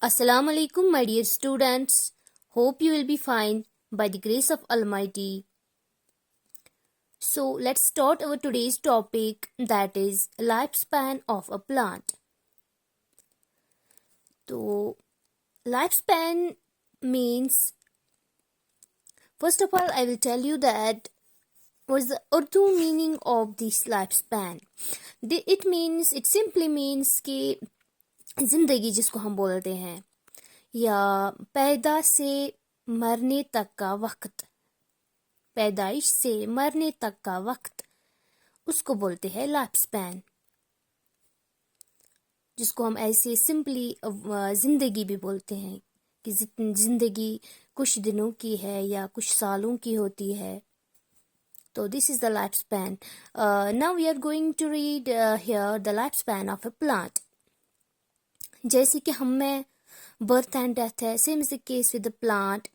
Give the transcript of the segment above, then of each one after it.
Assalamu alaikum, my dear students. Hope you will be fine by the grace of Almighty. So, let's start our today's topic, that is lifespan of a plant. So, lifespan means, first of all, I will tell you that what is the Urdu meaning of this lifespan. It simply means कि जिंदगी जिसको हम बोलते हैं या पैदा से मरने तक का वक्त, पैदाइश से मरने तक का वक्त, उसको बोलते हैं लाइफ स्पैन, जिसको हम ऐसे सिंपली जिंदगी भी बोलते हैं कि जिंदगी कुछ दिनों की है या कुछ सालों की होती है. तो this is the life span. Now we are going to read here the life span of a plant. जैसे कि हम में birth and death है, same is the case with the plant.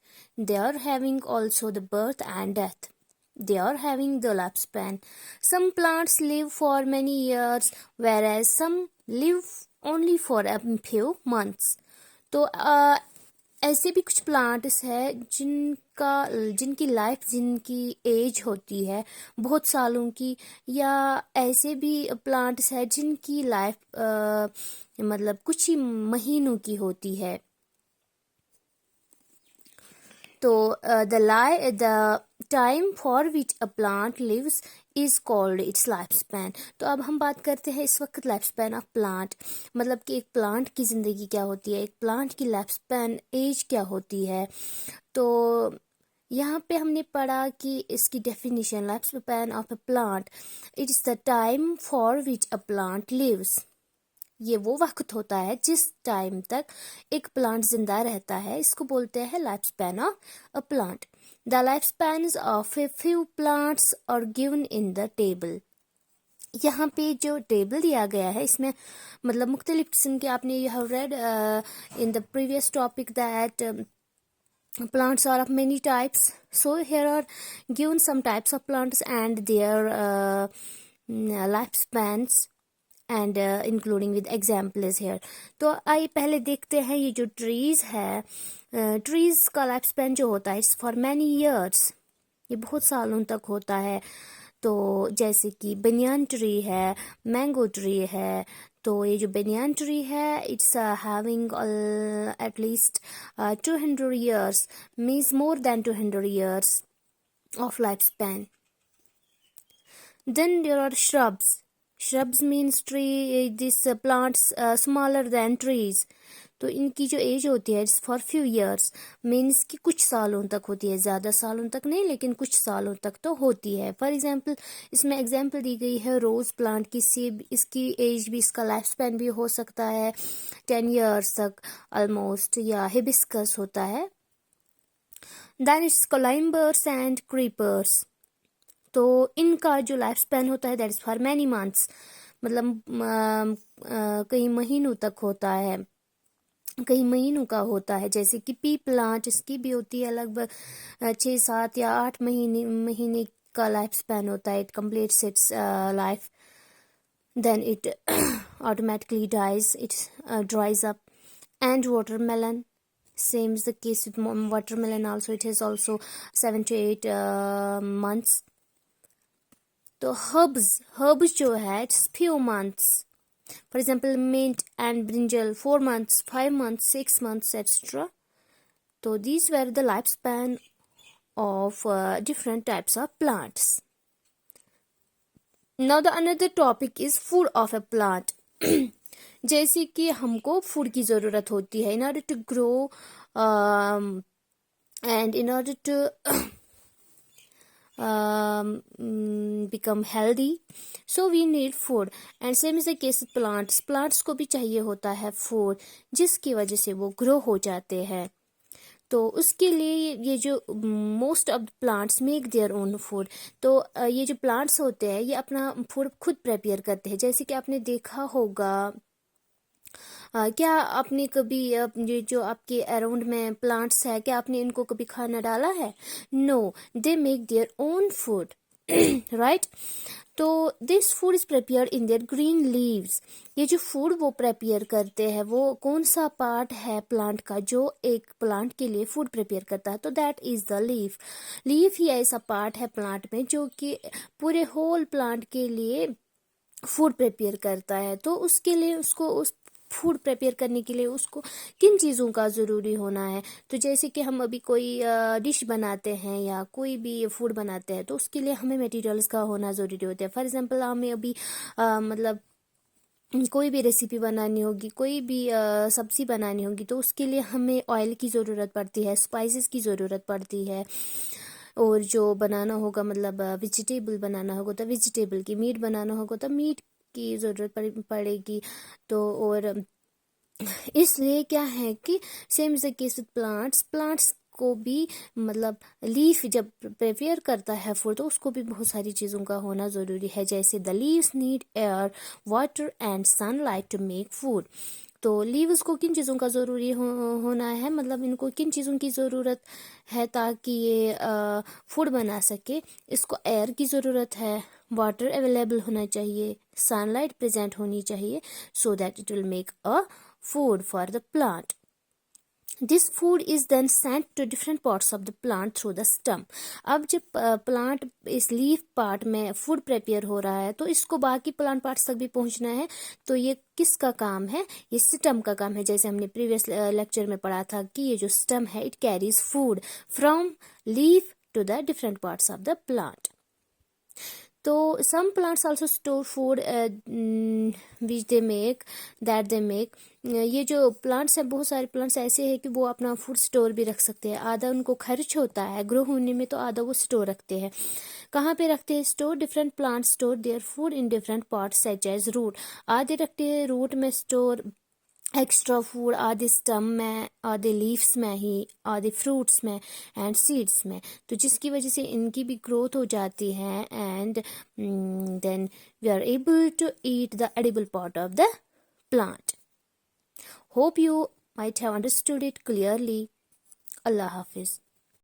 They are having also the birth and death. They are having the lifespan. Some plants live for many years, whereas some live only for a few months. तो ऐसे भी कुछ plants है जिनकी life, जिनकी as होती है बहुत सालों की, या ऐसे भी प्लांट्स है जिनकी लाइफ मतलब कुछ ही महीनों की होती है. तो the time for which a plant lives is called its life span. तो अब हम बात करते हैं इस वक्त लाइफ स्पैन ऑफ प्लांट, मतलब कि एक प्लांट की ज़िंदगी क्या होती है, एक प्लांट की लाइफ स्पैन एज क्या होती है. तो यहाँ पे हमने पढ़ा कि इसकी definition, life span of a plant, it is the time for which a plant lives. ये वो वक्त होता है जिस टाइम तक एक प्लांट जिंदा रहता है, इसको बोलते हैं life span of a plant. The life span of a few plants are given in the table. यहाँ पे जो टेबल दिया गया है इसमें मतलब मुख्तलिफ किस्म के, आपने you have read in the previous topic that plants are of many types. So here are given some types of plants and their lifespans and including with examples here. तो आइए पहले देखते हैं ये जो ट्रीज है, ट्रीज का life span जो होता है इट्स फॉर मैनी ईयर्स, ये बहुत सालों तक होता है. तो जैसे कि बनियान ट्री है, मैंगो ट्री है. तो ये जो बनियान ट्री है it's having at least 200 years, means more than 200 years of lifespan. Then there are shrubs. Shrubs means tree, these plants smaller than trees. तो इनकी जो एज होती है it's for few years, means कि कुछ सालों तक होती है, ज़्यादा सालों तक नहीं लेकिन कुछ सालों तक तो होती है. फॉर एग्जांपल इसमें एग्जांपल दी गई है रोज़ प्लांट की, इसकी एज भी, इसका लाइफ स्पैन भी हो सकता है 10 years तक ऑलमोस्ट, या हिबिस्कस होता है. Then it's climbers and creepers. तो इनका जो लाइफ स्पैन होता है that is for many months, मतलब कई महीनों तक होता है, कई महीनों का होता है. जैसे कि पी प्लांट, इसकी भी होती है लगभग 6-7 या 8 महीने का लाइफ स्पैन होता है. It completes its life, then it automatically dies, it dries up. And watermelon, same is the case with watermelon also, it is also 7 to 8 months. तो herbs जो है it's few months. For example, mint and brinjal 4 months, 5 months, 6 months, etc. So these were the lifespan of different types of plants. Now the another topic is food of a plant. जैसे कि हमको food की ज़रूरत होती है in order to grow and in order to become healthy, so we need food. And same is the case with plants को भी चाहिए होता है फूड, जिसकी वजह से वो ग्रो हो जाते हैं. तो उसके लिए ये जो most of the plants make their own food. तो ये जो प्लांट्स होते हैं ये अपना फूड खुद प्रिपेयर करते हैं. जैसे कि आपने देखा होगा, क्या आपने कभी ये जो आपके अराउंड में प्लांट्स है, क्या आपने इनको कभी खाना डाला है? No, they make their own food. Right. तो this food is prepared in their green leaves. ये जो फूड वो प्रिपेयर करते हैं वो कौन सा पार्ट है प्लांट का जो एक प्लांट के लिए फूड प्रिपेयर करता है, तो that is the leaf. Leaf ही ऐसा पार्ट है प्लांट में जो कि पूरे होल प्लांट के लिए फूड प्रिपेयर करता है। तो उसके लिए उसको उस फूड प्रिपेयर करने के लिए उसको किन चीज़ों का ज़रूरी होना है, तो जैसे कि हम अभी कोई डिश बनाते हैं या कोई भी फूड बनाते हैं तो उसके लिए हमें मटेरियल्स का होना ज़रूरी होता है। फॉर एग्जांपल हमें अभी मतलब कोई भी रेसिपी बनानी होगी, कोई भी सब्जी बनानी होगी, तो उसके लिए हमें ऑयल की ज़रूरत पड़ती है, स्पाइसेस की ज़रूरत पड़ती है, और जो बनाना होगा मतलब वेजिटेबल बनाना होगा तो वेजिटेबल की, मीट बनाना होगा तो मीट की ज़रूरत पड़ेगी। तो और इसलिए क्या है कि same is the case with plants को भी मतलब लीफ जब प्रिपेयर करता है फूड तो उसको भी बहुत सारी चीज़ों का होना ज़रूरी है, जैसे the leaves need air, water and sunlight to make food. तो लीव्स को किन चीज़ों का ज़रूरी होना है, मतलब इनको किन चीज़ों की ज़रूरत है ताकि ये फूड बना सके। इसको एयर की ज़रूरत है, वाटर अवेलेबल होना चाहिए, सनलाइट प्रेजेंट होनी चाहिए, so that it will make a food for the plant. This food is then sent to different parts of the plant through the stem. अब जब प्लांट इस लीफ पार्ट में food prepare हो रहा है तो इसको बाकी प्लांट पार्ट्स तक भी पहुंचना है। तो ये किसका काम है, ये स्टेम का काम है। जैसे हमने प्रीवियस लेक्चर में पढ़ा था कि ये जो स्टेम है it carries food from leaf to the different parts of the plant. तो some plants also store food which they make that they make। ये जो प्लांट्स हैं, बहुत सारे प्लांट्स ऐसे हैं कि वो अपना फूड स्टोर भी रख सकते हैं। आधा उनको खर्च होता है ग्रो होने में, तो आधा वो स्टोर रखते हैं। कहाँ पे रखते हैं store? Different plants store their food in different parts such as root. आधे रखते हैं रूट में स्टोर एक्स्ट्रा फूड, आधे स्टम में, आधे लीव्स में ही, आधे फ्रूट्स में एंड सीड्स में। तो जिसकी वजह से इनकी भी ग्रोथ हो जाती है and then we are able to eat the edible part of the plant. Hope you might have understood it clearly. Allah Hafiz.